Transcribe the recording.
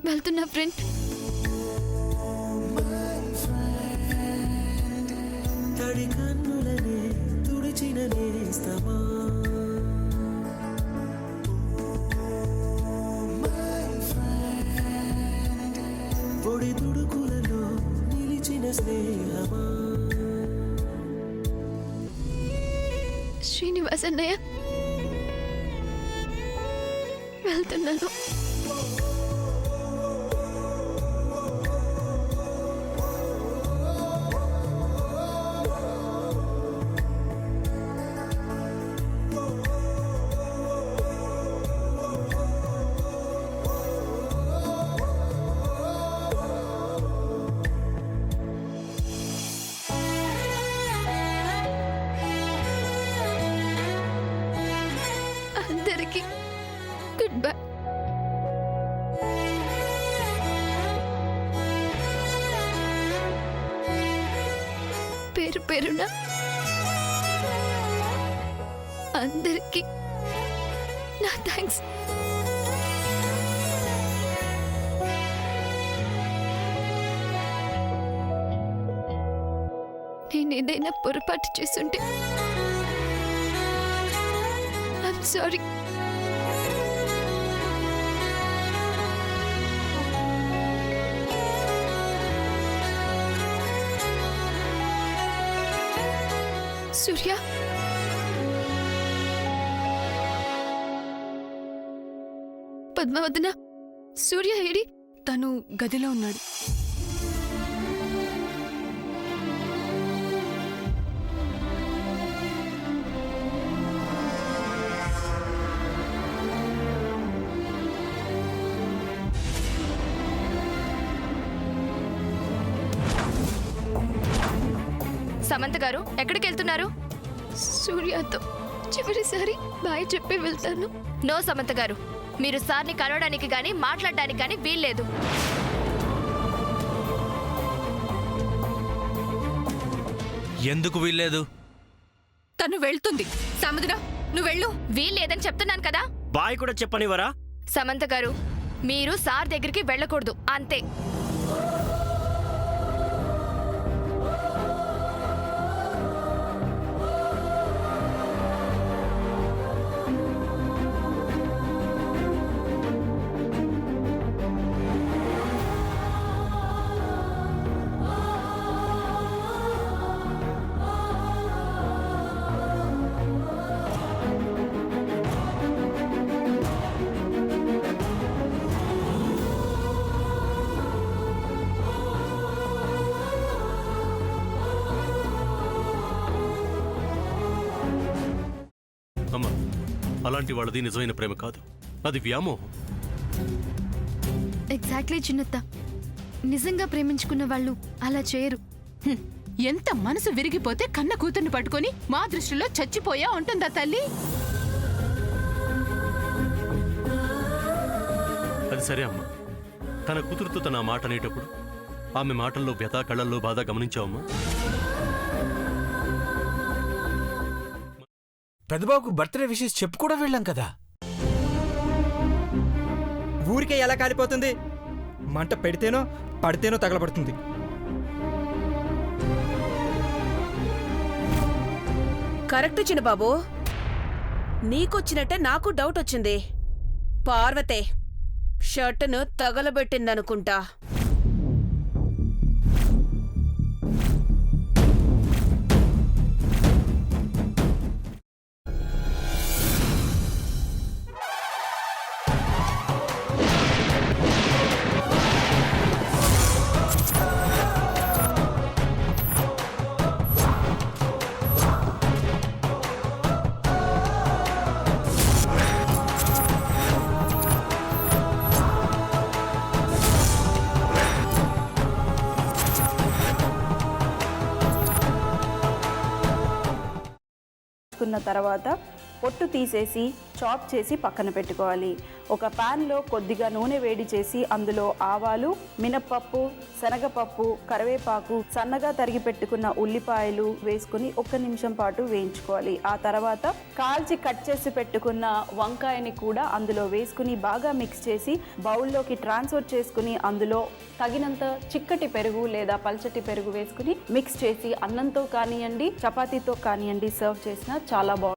వెళ్తున్నా ఫ్రెండ్. తడి కన్నులనే తుడిచిన నేస్తమా పొడి తుడుకులలో నిలిచిన స్నేహమా. శ్రీనివాస్ అన్నయ్య, వెళ్తున్నాను. అందరికీ గుడ్ బై. పేరు పేరున అందరికీ నా థ్యాంక్స్. నేను ఏదైనా పొరపాటు చేసుంటే ఐఎమ్ సారీ. సూర్య, పద్మావదన, సూర్య ఏడి? తను గదిలో ఉన్నాడు. సమంత గారు, ఎక్కడికి వెళ్తున్నారు? సూర్యతో చివరిసారి బాయ్ చెప్పి వెళ్తాను. నో సమంత గారు, మీరు సార్ని కలవడానికి గానీ మాట్లాడడానికి గానీ వీల్లేదు. ఎందుకు వీల్లేదు? తను వెళ్తుంది. సముద్ర, నువ్వు వెళ్ళు. వీల్లేదని చెప్తున్నాను కదా. బాయ్ కూడా చెప్పనివరా? సమంత గారు, మీరు సార్ దగ్గరికి వెళ్ళకూడదు, అంతే. అమ్మా, అలాంటి వాళ్ళది నిజమైన ప్రేమ కాదు, అది వ్యామోహం. ఎగ్జాక్ట్లీ చిన్నత్త. నిజంగా ప్రేమించుకున్న వాళ్ళు అలా చేయరు. ఎంత మనసు విరిగిపోతే కన్న కూతుర్ని పట్టుకొని మా దృష్టిలో చచ్చిపోయా ఉంటుందా తల్లి? అది సరే అమ్మా, తన కూతురుతో తన మాట అనేటప్పుడు ఆమె మాటల్లో వ్యథ, కళ్ళల్లో బాధ గమనించావమ్మా? పెద్దబాబుకు బర్త్డే విషెస్ చెప్పు కూడా వెళ్ళాం కదా. ఊరికే ఎలా కాలిపోతుంది? మంట పెడితేనో పడితేనో తగలబడుతుంది. కరెక్ట్ చిన్నబాబు, నీకొచ్చినట్టే నాకు డౌట్ వచ్చింది. పార్వతే షర్టును తగలబెట్టిందనుకుంటా. తర్వాత పొట్టు తీసేసి చాప్ చేసి పక్కన పెట్టుకోవాలి. ఒక ప్యాన్లో కొద్దిగా నూనె వేడి చేసి అందులో ఆవాలు, మినప్పప్పు, శనగపప్పు, కరివేపాకు, సన్నగా తరిగి పెట్టుకున్న ఉల్లిపాయలు వేసుకుని 1 నిమిషం పాటు వేయించుకోవాలి. ఆ తర్వాత కాల్చి కట్ చేసి పెట్టుకున్న వంకాయని కూడా అందులో వేసుకుని బాగా మిక్స్ చేసి బౌల్లోకి ట్రాన్స్ఫర్ చేసుకుని అందులో తగినంత చిక్కటి పెరుగు లేదా పల్చటి పెరుగు వేసుకుని మిక్స్ చేసి అన్నంతో కానివ్వండి, చపాతీతో కానివ్వండి సర్వ్ చేసినా చాలా బాగుంటుంది.